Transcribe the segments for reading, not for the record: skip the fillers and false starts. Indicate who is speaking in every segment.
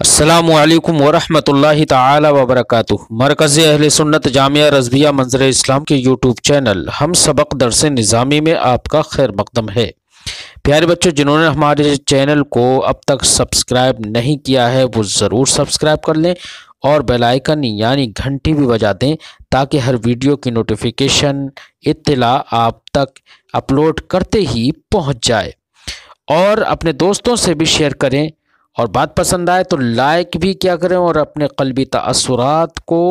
Speaker 1: السلام علیکم ورحمۃ اللہ تعالی وبرکاتہ۔ مرکز اہل سنت جامعہ رضویہ منظر اسلام کے یوٹیوب چینل ہم سبق درس نظامی میں آپ کا خیر مقدم ہے۔ پیارے بچوں، جنہوں نے ہمارے چینل کو اب تک سبسکرائب نہیں کیا ہے وہ ضرور سبسکرائب کر لیں اور بیل آئیکن یعنی گھنٹی بھی بجا دیں تاکہ ہر ویڈیو کی نوٹیفیکیشن اطلاع آپ تک اپلوڈ کرتے ہی پہنچ جائے، اور اپنے دوستوں سے بھی شیئر کریں، اور بات پسند آئے تو لائک بھی کیا کریں، اور اپنے قلبی تاثرات کو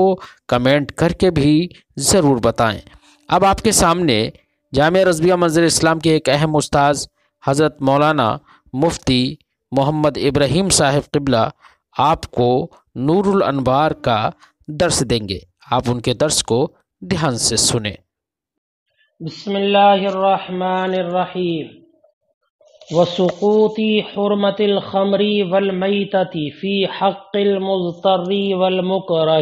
Speaker 1: کمنٹ کر کے بھی ضرور بتائیں۔ اب آپ کے سامنے جامعہ رضویہ منظر اسلام کے ایک اہم استاذ حضرت مولانا مفتی محمد ابراہیم صاحب قبلہ آپ کو نور الانوار کا درس دیں گے۔ آپ ان کے درس کو دھیان سے سنیں۔
Speaker 2: بسم اللہ الرحمن الرحیم۔ وسقوط حرمت الخمر والمیتۃ فی حق المضطر والمکرہ۔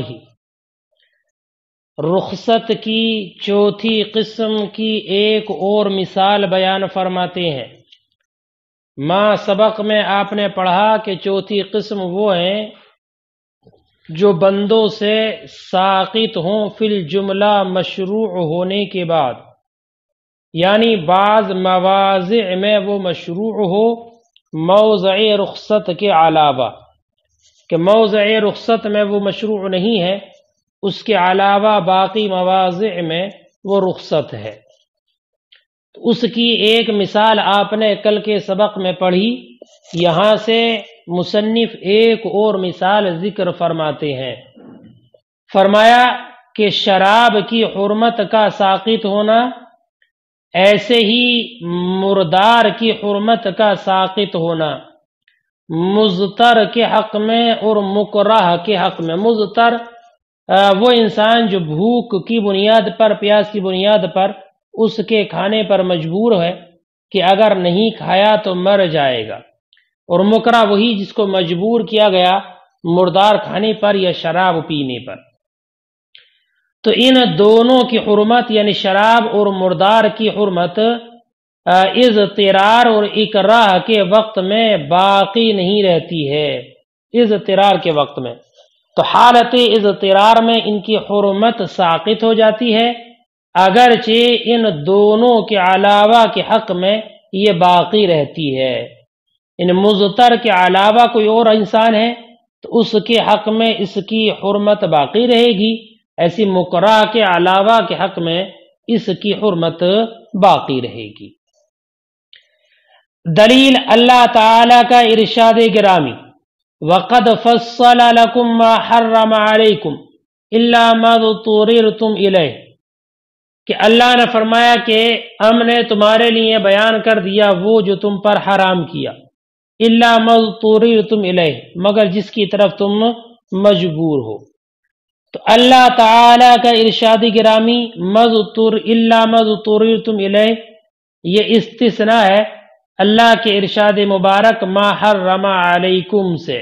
Speaker 2: رخصت کی چوتھی قسم کی ایک اور مثال بیان فرماتے ہیں۔ ماں سبق میں آپ نے پڑھا کہ چوتھی قسم وہ ہیں جو بندوں سے ساقط ہوں فی الجملہ مشروع ہونے کے بعد، یعنی بعض مواضع میں وہ مشروع ہو موضع رخصت کے علاوہ، کہ موضع رخصت میں وہ مشروع نہیں ہے، اس کے علاوہ باقی مواضع میں وہ رخصت ہے۔ اس کی ایک مثال آپ نے کل کے سبق میں پڑھی، یہاں سے مصنف ایک اور مثال ذکر فرماتے ہیں۔ فرمایا کہ شراب کی حرمت کا ساقط ہونا، ایسے ہی مردار کی حرمت کا ساقط ہونا مضطر کے حق میں اور مکرہ کے حق میں۔ مضطر وہ انسان جو بھوک کی بنیاد پر، پیاس کی بنیاد پر اس کے کھانے پر مجبور ہے کہ اگر نہیں کھایا تو مر جائے گا، اور مکرہ وہی جس کو مجبور کیا گیا مردار کھانے پر یا شراب پینے پر۔ تو ان دونوں کی حرمت یعنی شراب اور مردار کی حرمت اضطرار اور اکراہ کے وقت میں باقی نہیں رہتی ہے۔ اضطرار کے وقت میں تو حالت اضطرار میں ان کی حرمت ساقط ہو جاتی ہے، اگرچہ ان دونوں کے علاوہ کے حق میں یہ باقی رہتی ہے۔ ان مضطر کے علاوہ کوئی اور انسان ہے تو اس کے حق میں اس کی حرمت باقی رہے گی، ایسی مکرہ کے علاوہ کے حق میں اس کی حرمت باقی رہے گی۔ دلیل اللہ تعالی کا ارشاد گرامی وَقَدْ فَصَّلَ لَكُمْ مَا حَرَّمَ عَلَيْكُمْ إِلَّا مَا اضْطُرِرْتُمْ إِلَيْهِ، کہ اللہ نے فرمایا کہ ہم نے تمہارے لیے بیان کر دیا وہ جو تم پر حرام کیا، إِلَّا مَا اضْطُرِرْتُمْ إِلَيْهِ، مگر جس کی طرف تم مجبور ہو۔ تو اللہ تعالی کا ارشاد گرامی الا مضطررتم الیہ، یہ استثناء ہے اللہ کے ارشاد مبارک ما حرم علیکم سے،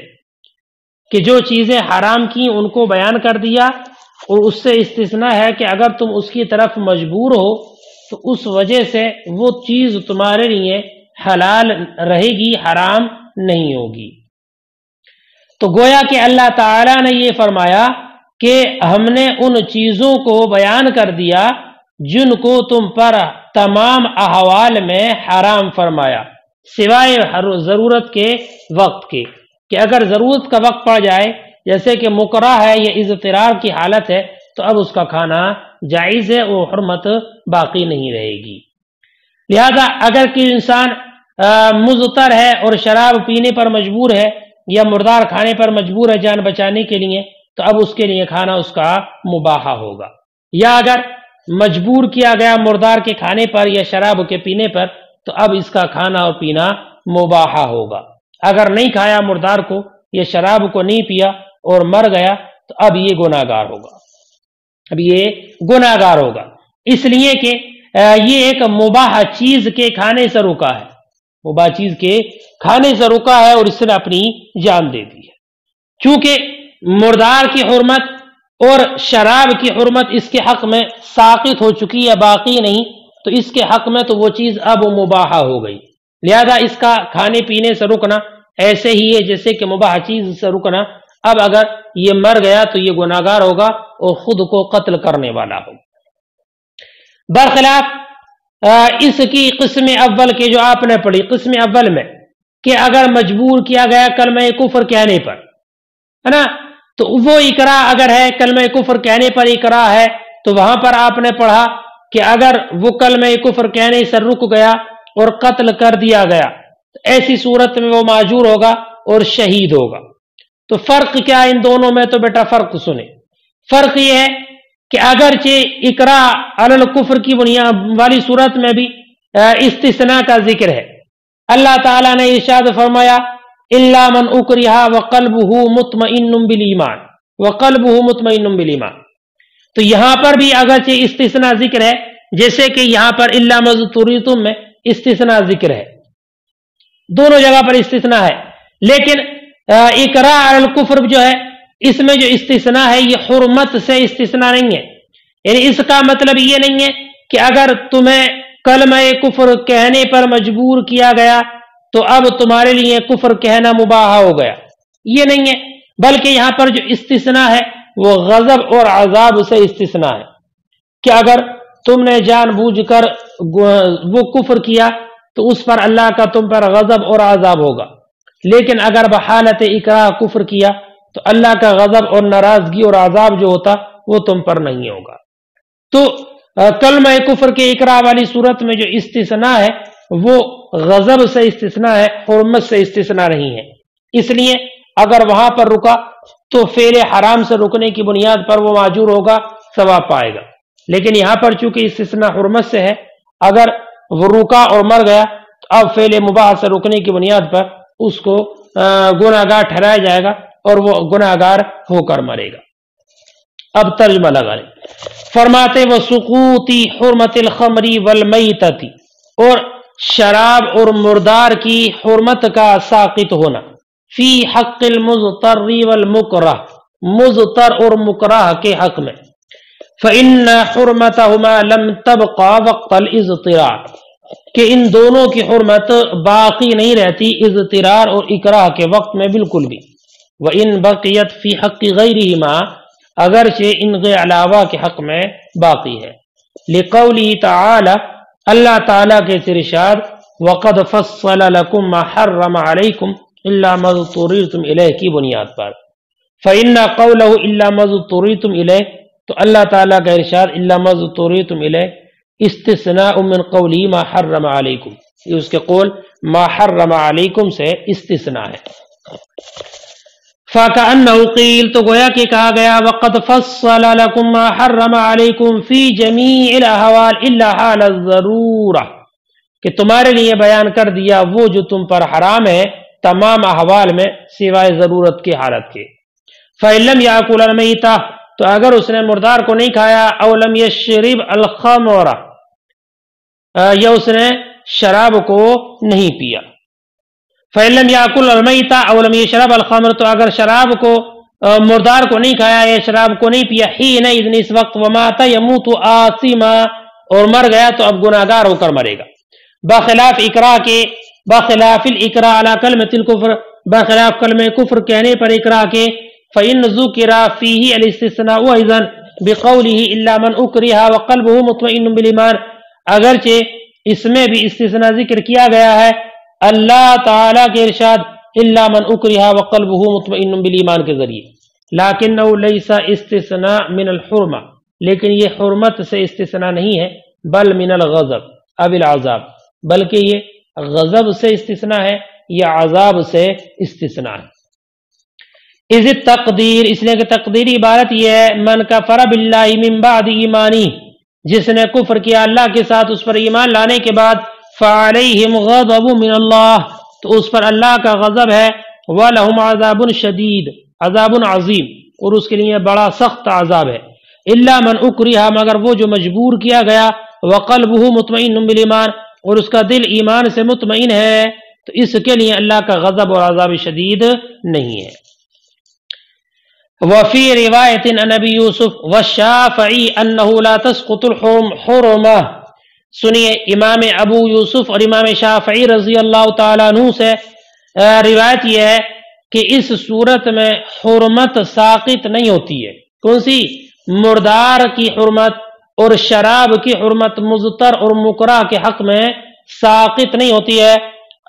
Speaker 2: کہ جو چیزیں حرام کی ان کو بیان کر دیا، اور اس سے استثناء ہے کہ اگر تم اس کی طرف مجبور ہو تو اس وجہ سے وہ چیز تمہارے لیے حلال رہے گی، حرام نہیں ہوگی۔ تو گویا کہ اللہ تعالی نے یہ فرمایا کہ ہم نے ان چیزوں کو بیان کر دیا جن کو تم پر تمام احوال میں حرام فرمایا، سوائے ضرورت کے وقت کے، کہ اگر ضرورت کا وقت پڑ جائے جیسے کہ مکرہ ہے یا اضطرار کی حالت ہے تو اب اس کا کھانا جائز ہے، وہ حرمت باقی نہیں رہے گی۔ لہذا اگر کوئی انسان مضطر ہے اور شراب پینے پر مجبور ہے یا مردار کھانے پر مجبور ہے جان بچانے کے لیے، تو اب اس کے لیے کھانا اس کا مباح ہوگا، یا اگر مجبور کیا گیا مردار کے کھانے پر یا شراب کے پینے پر تو اب اس کا کھانا اور پینا مباح ہوگا۔ اگر نہیں کھایا مردار کو یا شراب کو نہیں پیا اور مر گیا تو اب یہ گناہگار ہوگا، اب یہ گناہگار ہوگا، اس لیے کہ یہ ایک مباح چیز کے کھانے سے روکا ہے، مباح چیز کے کھانے سے روکا ہے اور اس نے اپنی جان دے دی ہے۔ چونکہ مردار کی حرمت اور شراب کی حرمت اس کے حق میں ساقط ہو چکی ہے، باقی نہیں، تو اس کے حق میں تو وہ چیز اب مباح ہو گئی، لہذا اس کا کھانے پینے سے رکنا ایسے ہی ہے جیسے کہ مباح چیز سے رکنا. اب اگر یہ مر گیا تو یہ گناہگار ہوگا اور خود کو قتل کرنے والا ہوگا. برخلاف اس کی قسم اول کے جو آپ نے پڑھی، قسم اول میں کہ اگر مجبور کیا گیا کلمہ کفر کہنے پر، ہے نا، تو وہ اقرا اگر ہے کلمہ کفر کہنے پر اقرا ہے، تو وہاں پر آپ نے پڑھا کہ اگر وہ کلمہ کفر کہنے سے رک گیا اور قتل کر دیا گیا تو ایسی صورت میں وہ معذور ہوگا اور شہید ہوگا. تو فرق کیا ان دونوں میں؟ تو بیٹا فرق سنیں. فرق یہ ہے کہ اگرچہ اقرا علی الکفر کی بنیاد والی صورت میں بھی استثناء کا ذکر ہے. اللہ تعالیٰ نے ارشاد فرمایا الا من اکرہ وقلبہ مطمئن بالایمان، وقلبہ مطمئن بالایمان. تو یہاں پر بھی اگرچہ استثناء ذکر ہے، جیسے کہ یہاں پر الا ما اضطررتم میں استثناء ذکر ہے، دونوں جگہ پر استثناء ہے. لیکن اقرا علی الکفر جو ہے اس میں جو استثناء ہے یہ حرمت سے استثناء نہیں ہے. یعنی اس کا مطلب یہ نہیں ہے کہ اگر تمہیں کلمہ کفر کہنے پر مجبور کیا گیا تو اب تمہارے لیے کفر کہنا مباح ہو گیا، یہ نہیں ہے. بلکہ یہاں پر جو استثناء ہے وہ غضب اور عذاب سے استثناء ہے کہ اگر تم نے جان بوجھ کر وہ کفر کیا تو اس پر اللہ کا تم پر غضب اور عذاب ہوگا. لیکن اگر بحالت اکراہ کفر کیا تو اللہ کا غضب اور ناراضگی اور عذاب جو ہوتا وہ تم پر نہیں ہوگا. تو کلمہ کفر کے اکراہ والی صورت میں جو استثناء ہے وہ غضب سے استثناء ہے، حرمت سے استثناء نہیں ہے. اس لیے اگر وہاں پر رکا تو فعل حرام سے رکنے کی بنیاد پر وہ معذور ہوگا، ثواب پائے گا. لیکن یہاں پر چونکہ استثناء حرمت سے ہے، اگر وہ رکا اور مر گیا تو اب فعل مباح سے رکنے کی بنیاد پر اس کو گناہگار ٹھہرایا جائے گا اور وہ گناہگار ہو کر مرے گا. اب ترجمہ لگا لیں. فرماتے وہ سقوطی حرمت الخمری والمیتتی، اور شراب اور مردار کی حرمت کا ساقط ہونا، فی حق المضطر والمکرہ، مضطر اور مکرہ کے حق میں. فإن حرمتهما لم تبقى وقت الاضطرار، کہ ان دونوں کی حرمت باقی نہیں رہتی اضطرار اور اکراہ کے وقت میں بالکل بھی. وإن بقیت فی حق غیرهما، اگرچہ ان کے علاوہ کے حق میں باقی ہے. لقوله تعالی، اللہ تعالیٰ کے ارشاد وقد فصل لکم ما حرم علیکم الا ما اضطررتم الیہ کی بنیاد پر. فإن قوله الا ما اضطررتم الیہ، تو اللہ تعالیٰ کا ارشاد الا ما اضطررتم الیہ استثناء من قوله ما حرم علیکم، یہ اس کے قول ما حرم علیکم سے استثناء ہے. فَكَأَنَّهُ قِيلَ، تو گویا کہ کہا گیا وَقَدْ فَصَّلَ لَكُمْ مَا حَرَّمَ عَلَيْكُمْ فِي جَمِيعِ الْأَحْوَالِ إِلَّا حَالَ الضَّرُورَةِ، کہ تمہارے لیے بیان کر دیا وہ جو تم پر حرام ہے تمام احوال میں سوائے ضرورت کی حالت کے. فَإِن لَمْ يَأْكُلْ الْمَيْتَةَ، تو اگر اس نے مردار کو نہیں کھایا، أَوْ لَمْ يَشْرِبْ الْخَمْرَ، یا اس نے شراب کو نہیں پیا. فَإِن لَمْ يَأْكُلْ الْمَيْتَةَ أَوْ لَمْ يَشْرَبْ الْخَمْرَ، تو اگر شراب کو مردار کو نہیں کھایا یا شراب کو نہیں پیا، حِينَئِذٍ اس وقت، وَمَاتَ يَمُوتُ آثِمًا، اور مر گیا تو اب گناہگار ہو کر مرے گا. بخلاف اقراء کے، بخلاف الاقراء علی کلمۃ الکفر، بخلاف کلمہ کفر کہنے پر اقراء کے. فَإِن ذُكِرَ فِيهِ الاستثناء أيضا بقوله إلا من أكره وقلبه مطمئن بالإيمان، اگرچہ اس میں بھی استثناء ذکر کیا گیا ہے اللہ تعالیٰ کے ارشاد الا من اکرہ وقلبہ مطمئن بالایمان کے ذریعے. لیکنہ لیس استثناء من الحرمہ، لیکن یہ حرمت سے استثناء نہیں ہے، بل من الغضب اب العذاب، بلکہ یہ غضب سے استثناء ہے یا عذاب سے استثناء ہے. اذ التقدیر، اس لیے کہ تقدیری عبارت یہ ہے من کفر باللہ من بعد ایمانی، جس نے کفر کیا اللہ کے ساتھ اس پر ایمان لانے کے بعد، فعلیہم غضب من اللہ، تو اس پر اللہ کا غضب ہے، وَلَهُمْ عَذَابٌ شَدِيدٌ، عذاب عظیم، اور اس کے لیے بڑا سخت عذاب ہے. الا من اکرہ، مگر وہ جو مجبور کیا گیا، وقلبہ مطمئن بالایمان، اور اس کا دل ایمان سے مطمئن ہے، تو اس کے لیے اللہ کا غضب اور عذاب شدید نہیں ہے. وفی روایت عن ابی یوسف والشافعی انہ لا تسقط الحرمہ، سنیے امام ابو یوسف اور امام شافعی رضی اللہ تعالیٰ عنہ سے روایت یہ ہے کہ اس صورت میں حرمت ساقط نہیں ہوتی ہے۔ کون سی؟ مردار کی حرمت اور شراب کی حرمت مضطر اور مکرہ کے حق میں ساقط نہیں ہوتی ہے۔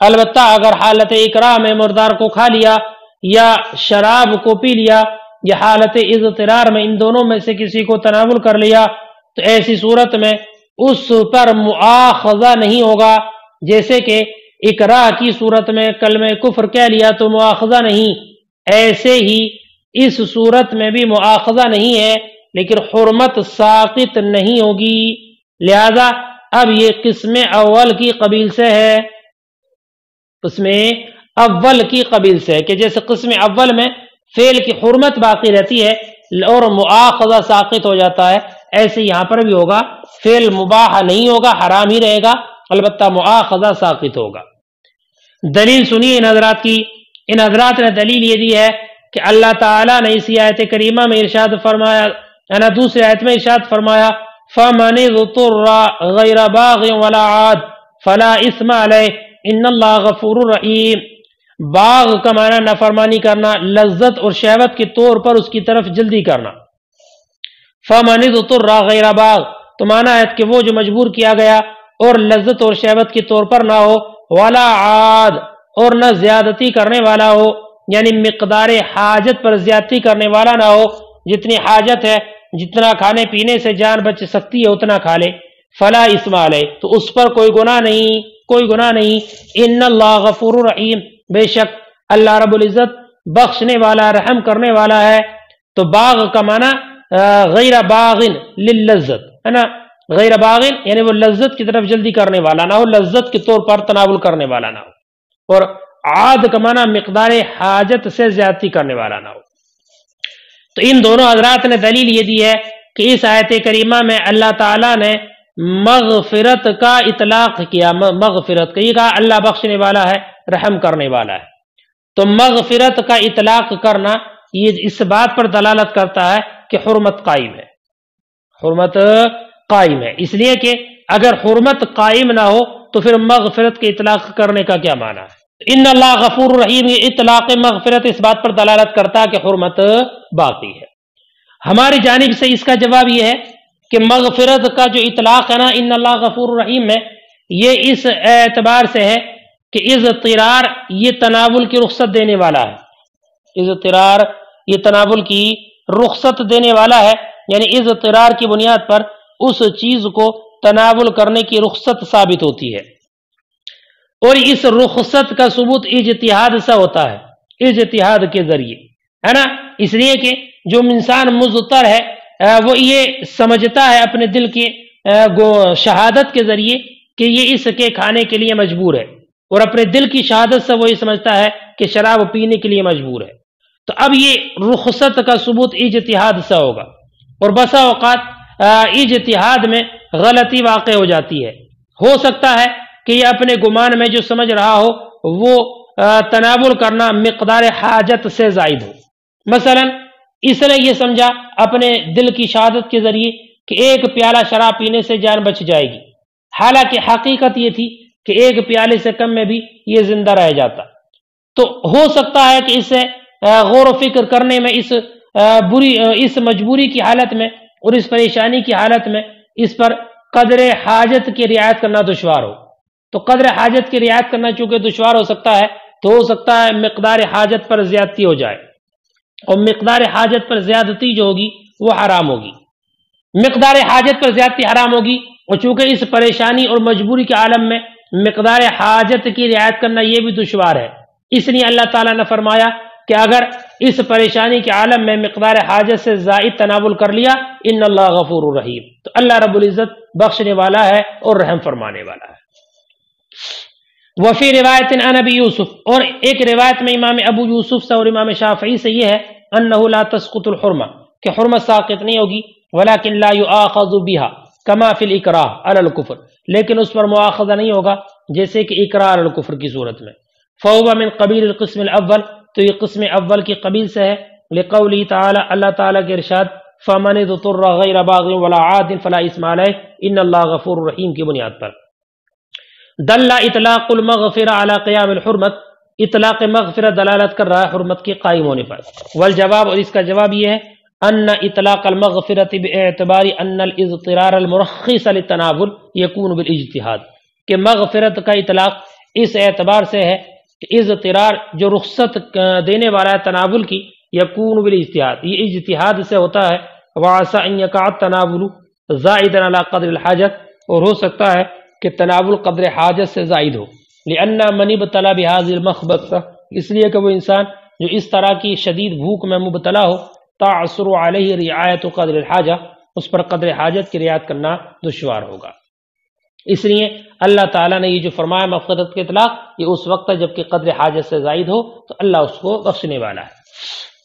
Speaker 2: البتہ اگر حالت اکراہ میں مردار کو کھا لیا یا شراب کو پی لیا یا حالت اضطرار میں ان دونوں میں سے کسی کو تناول کر لیا تو ایسی صورت میں اس پر مؤاخذہ نہیں ہوگا۔ جیسے کہ اکراہ کی صورت میں کلمہ کفر کہہ لیا تو مؤاخذہ نہیں، ایسے ہی اس صورت میں بھی مؤاخذہ نہیں ہے لیکن حرمت ساقط نہیں ہوگی۔ لہذا اب یہ قسم اول کی قبیل سے ہے، قسم اول کی قبیل سے ہے کہ جیسے قسم اول میں فعل کی حرمت باقی رہتی ہے اور مؤاخذہ ساقط ہو جاتا ہے، ایسے یہاں پر بھی ہوگا، فعل مباح نہیں ہوگا، حرام ہی رہے گا، البتہ مؤاخذہ ساقط ہوگا۔ دلیل سنیے ان حضرات کی۔ ان حضرات نے دلیل یہ دی ہے کہ اللہ تعالیٰ نے اسی آیت کریمہ میں ارشاد فرمایا، دوسری آیت میں ارشاد فرمایا فَمَنِ اضْطُرَّ غَيْرَ بَاغٍ وَلَا عَادٍ فَلَا إِثْمَ عَلَيْهِ إِنَّ اللَّهَ غَفُورٌ رَحِيمٌ۔ باغ کا معنی نافرمانی کرنا، لذت اور شہوت کے طور پر اس کی طرف جلدی کرنا۔ فَمَنِ اضْطُرَّ غَيْرَ بَاغٍ تو معنی ہے کہ وہ جو مجبور کیا گیا اور لذت اور شہوت کے طور پر نہ ہو، وَلَا عَادٍ اور نہ زیادتی کرنے والا ہو، یعنی مقدار حاجت پر زیادتی کرنے والا نہ ہو، جتنی حاجت ہے جتنا کھانے پینے سے جان بچ سکتی ہے اتنا کھا لے، فلا اسم علیہ تو اس پر کوئی گناہ نہیں، کوئی گناہ نہیں۔ ان اللہ غفور رحیم بے شک اللہ رب العزت بخشنے والا رحم کرنے والا ہے۔ تو باغ کا معنی غیر باغن للذت ہے نا، غیر باغن یعنی وہ لذت کی طرف جلدی کرنے والا نہ ہو، لذت کے طور پر تناول کرنے والا نہ ہو، اور عاد کا معنی مقدار حاجت سے زیادتی کرنے والا نہ ہو۔ تو ان دونوں حضرات نے دلیل یہ دی ہے کہ اس آیت کریمہ میں اللہ تعالیٰ نے مغفرت کا اطلاق کیا، مغفرت کا، یہ کہا اللہ بخشنے والا ہے، رحم کرنے والا ہے۔ تو مغفرت کا اطلاق کرنا یہ اس بات پر دلالت کرتا ہے کہ حرمت قائم ہے، حرمت قائم ہے، اس لیے کہ اگر حرمت قائم نہ ہو تو پھر مغفرت کے اطلاق کرنے کا کیا معنی ہے؟ ان اللہ غفور رحیم، یہ اطلاق مغفرت اس بات پر دلالت کرتا ہے کہ حرمت باقی ہے۔ ہماری جانب سے اس کا جواب یہ ہے کہ مغفرت کا جو اطلاق ہے نا ان اللہ غفور رحیم میں، یہ اس اعتبار سے ہے کہ اضطرار یہ تناول کی رخصت دینے والا ہے، اضطرار یہ تناول کی رخصت دینے والا ہے، یعنی اضطرار کی بنیاد پر اس چیز کو تناول کرنے کی رخصت ثابت ہوتی ہے، اور اس رخصت کا ثبوت اجتہاد سے ہوتا ہے، اجتہاد کے ذریعے ہے نا، اس لیے کہ جو انسان مضطر ہے وہ یہ سمجھتا ہے اپنے دل کی شہادت کے ذریعے کہ یہ اس کے کھانے کے لیے مجبور ہے، اور اپنے دل کی شہادت سے وہ یہ سمجھتا ہے کہ شراب پینے کے لیے مجبور ہے۔ تو اب یہ رخصت کا ثبوت اجتہاد سے ہوگا، اور بسا اوقات اجتہاد میں غلطی واقع ہو جاتی ہے، ہو سکتا ہے کہ یہ اپنے گمان میں جو سمجھ رہا ہو وہ تناول کرنا مقدار حاجت سے زائد ہو، مثلا اس نے یہ سمجھا اپنے دل کی شہادت کے ذریعے کہ ایک پیالہ شراب پینے سے جان بچ جائے گی، حالانکہ حقیقت یہ تھی کہ ایک پیالے سے کم میں بھی یہ زندہ رہ جاتا۔ تو ہو سکتا ہے کہ اس سے غور و فکر کرنے میں اس مجبوری کی حالت میں اور اس پریشانی کی حالت میں اس پر قدر حاجت کی رعایت کرنا دشوار ہو، تو قدر حاجت کی رعایت کرنا چونکہ دشوار ہو سکتا ہے تو ہو سکتا ہے مقدار حاجت پر زیادتی ہو جائے، اور مقدار حاجت پر زیادتی جو ہوگی وہ حرام ہوگی، مقدار حاجت پر زیادتی حرام ہوگی، اور چونکہ اس پریشانی اور مجبوری کے عالم میں مقدار حاجت کی رعایت کرنا یہ بھی دشوار ہے، اس لیے اللہ تعالیٰ نے فرمایا کہ اگر اس پریشانی کے عالم میں مقدار حاجت سے زائد تناول کر لیا ان اللہ غفور رحیم، تو اللہ رب العزت بخشنے والا ہے اور رحم فرمانے والا ہے۔ وفی روایت عن ابی یوسف، اور ایک روایت میں امام ابو یوسف سے اور امام شافعی سے یہ ہے انہ لا تسقط الحرمہ کہ حرمت ساقط نہیں ہوگی، ولکن لا یؤاخذ بها کما فی الاکراہ علی الکفر، لیکن اس پر مؤاخذہ نہیں ہوگا جیسے کہ اکراہ علی الکفر کی صورت میں۔ فہو من قبیل القسم الاول، تو یہ قسم اول کی قبیل سے ہے، لقولی تعالی اللہ تعالیٰ کے ارشاد فمن اضطر غیر باغ ولا عاد فلا اثم علیہ ان اللہ غفور رحیم کی بنیاد پر۔ دل اطلاق المغفرہ علی قیام الحرمت، اطلاق مغفرت دلالت کر رہا ہے حرمت کے قائم ہونے پر۔ والجواب، اور اس کا جواب یہ ہے، ان اطلاق المغفرت باعتبار ان الاضطرار المرخص للتناول يكون بالاجتهاد، کہ مغفرت کا اطلاق اس اعتبار سے ہے کہ اضطرار جو رخصت دینے والا ہے تناول کی، یکون بالاجتہاد، یہ اجتہاد سے ہوتا ہے۔ وعسى ان يقع التناول زائدا على قدر الحاجت، اور ہو سکتا ہے کہ تناول قدر حاجت سے زائد ہو۔ لأن من ابتلا بهذه المخبثة، اس لیے کہ وہ انسان جو اس طرح کی شدید بھوک میں مبتلا ہو، تعسر علیہ رعایت قدر الحاجہ، اس پر قدر حاجت کی رعایت کرنا دشوار ہوگا۔ اس لیے اللہ تعالیٰ نے یہ جو فرمایا مغفرت کے اطلاق، یہ اس وقت ہے جبکہ قدر حاجت سے زائد ہو تو اللہ اس کو بخشنے والا ہے۔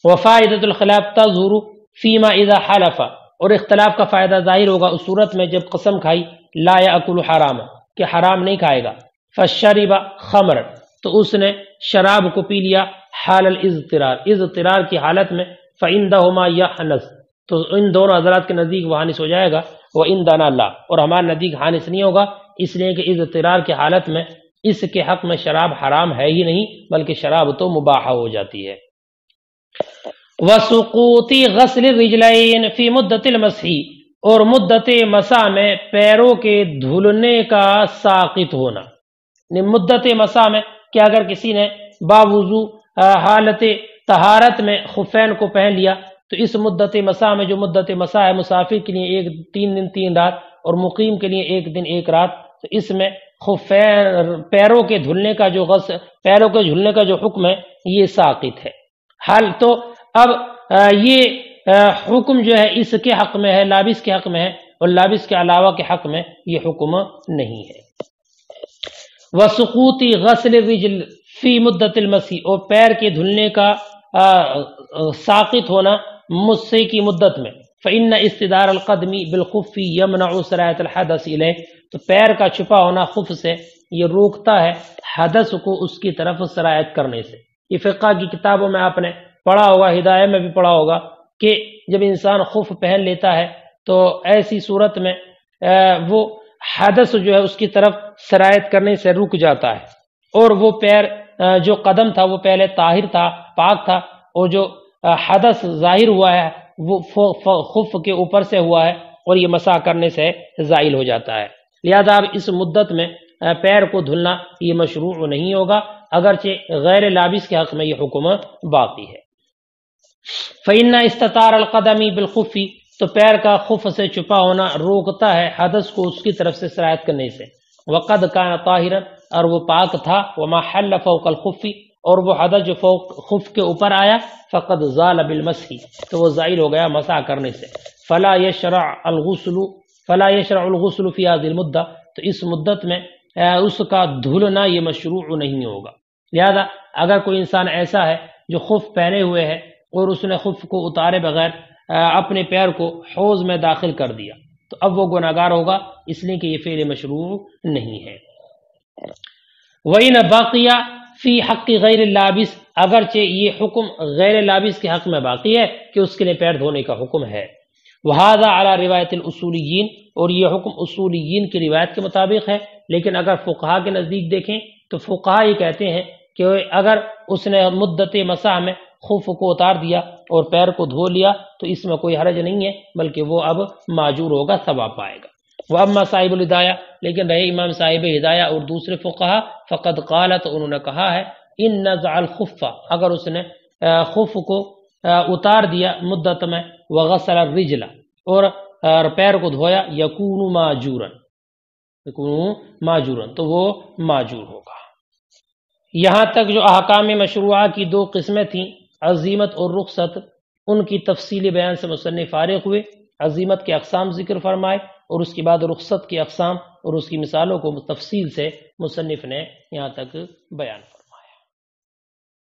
Speaker 2: وفائدۃ الخلاف تظہر فیما اذا حلف، اور اختلاف کا فائدہ ظاہر ہوگا اس صورت میں جب قسم کھائی لا یاکل حرام، کہ حرام نہیں کھائے گا، فشرب خمر، تو اس نے شراب کو پی لیا، حال الاضطرار، اضطرار کی حالت میں، فعندہما یحنس، تو ان دونوں حضرات کے نزدیک وہ حانس ہو جائے گا، وعندنا لا، اور ہمارے نزدیک حانس نہیں ہوگا، اس لیے کہ اضطرار کی حالت میں اس کے حق میں شراب حرام ہے ہی نہیں، بلکہ شراب تو مباح ہو جاتی ہے۔ وسقوط غسل الرجلین فی مدت المسح، اور مدت مسح میں پیروں کے دھلنے کا ساقط ہونا، مدت مسح میں کہ اگر کسی نے باوضو حالت طہارت میں خفین کو پہن لیا، تو اس مدت مسح میں، جو مدت مسح ہے مسافر کے لیے 3 دن 3 رات اور مقیم کے لیے 1 دن 1 رات، تو اس میں خفین پیروں کے دھلنے کا جو غسل، پیروں کے دھلنے کا جو حکم ہے یہ ساقط ہے۔ حال تو اب یہ حکم جو ہے اس کے حق میں ہے، لابس کے حق میں ہے، اور لابس کے علاوہ کے حق میں یہ حکم نہیں ہے۔ وسقوط غسل الرجل فی مدت المسح، اور پیر کے دھلنے کا ساقط ہونا مسح کی مدت میں، فإن استدار القدم بالخف يمنع سرایت الحدث الیہ، تو پیر کا چھپا ہونا خف سے یہ روکتا ہے حدث کو اس کی طرف سرایت کرنے سے۔ یہ فقہ کی کتابوں میں آپ نے پڑھا ہوگا، ہدایہ میں بھی پڑھا ہوگا کہ جب انسان خف پہن لیتا ہے تو ایسی صورت میں وہ حدث جو ہے اس کی طرف سرایت کرنے سے رک جاتا ہے، اور وہ پیر جو قدم تھا وہ پہلے طاہر تھا، پاک تھا، اور جو حدث ظاہر ہوا ہے وہ خف کے اوپر سے ہوا ہے، اور یہ مسح کرنے سے زائل ہو جاتا ہے۔ لہذا اب اس مدت میں پیر کو دھلنا یہ مشروع نہیں ہوگا، اگرچہ غیر لابس کے حق میں یہ حکم باقی ہے۔ فإن استطار القدم بالخف، تو پیر کا خف سے چھپا ہونا روکتا ہے حدث کو اس کی طرف سے سرایت کرنے سے۔ وقد کان طاہرا، اور وہ پاک تھا، وما حل فوق الخف، اور وہ حدث جو فوق خف کے اوپر آیا، فقد زال بالمسح، تو وہ زائل ہو گیا مسح کرنے سے۔ فلا يشرع الغسل فی هذه المدہ، تو اس مدت میں اس کا دھلنا یہ مشروع نہیں ہوگا۔ لہذا اگر کوئی انسان ایسا ہے جو خف پہنے ہوئے ہے اور اس نے خف کو اتارے بغیر اپنے پیر کو حوض میں داخل کر دیا، تو اب وہ گناہگار ہوگا، اس لیے کہ یہ فعل مشروع نہیں ہے۔ وَإِنْ بَقِيَ فی حق غیر اللابس، اگرچہ یہ حکم غیر لابس کے حق میں باقی ہے کہ اس کے لیے پیر دھونے کا حکم ہے۔ وَهَذَا عَلَى روایت الاصولیین، اور یہ حکم اصولیین کی روایت کے مطابق ہے، لیکن اگر فقہا کے نزدیک دیکھیں تو فقہا یہ کہتے ہیں کہ اگر اس نے مدت مسح میں خف کو اتار دیا اور پیر کو دھو لیا تو اس میں کوئی حرج نہیں ہے، بلکہ وہ اب معجور ہوگا، ثواب پائے گا۔ وَأَمَّا صاحب الہدایہ، لیکن رہے امام صاحب ہدایہ اور دوسرے فقہا، فقد قال، تو انہوں نے کہا ہے، ان نزع الخف، اگر اس نے خف کو اتار دیا مدت میں، وغسل الرجل، اور پیر کو دھویا، یکون ماجورا، تو وہ معجور ہوگا۔ یہاں تک جو احکام مشروعہ کی 2 قسمیں تھیں، عزیمت اور رخصت، ان کی تفصیلی بیان سے مصنف فارغ ہوئے۔ عزیمت کے اقسام ذکر فرمائے، اور اس کے بعد رخصت کی اقسام اور اس کی مثالوں کو تفصیل سے مصنف نے یہاں تک بیان فرمایا۔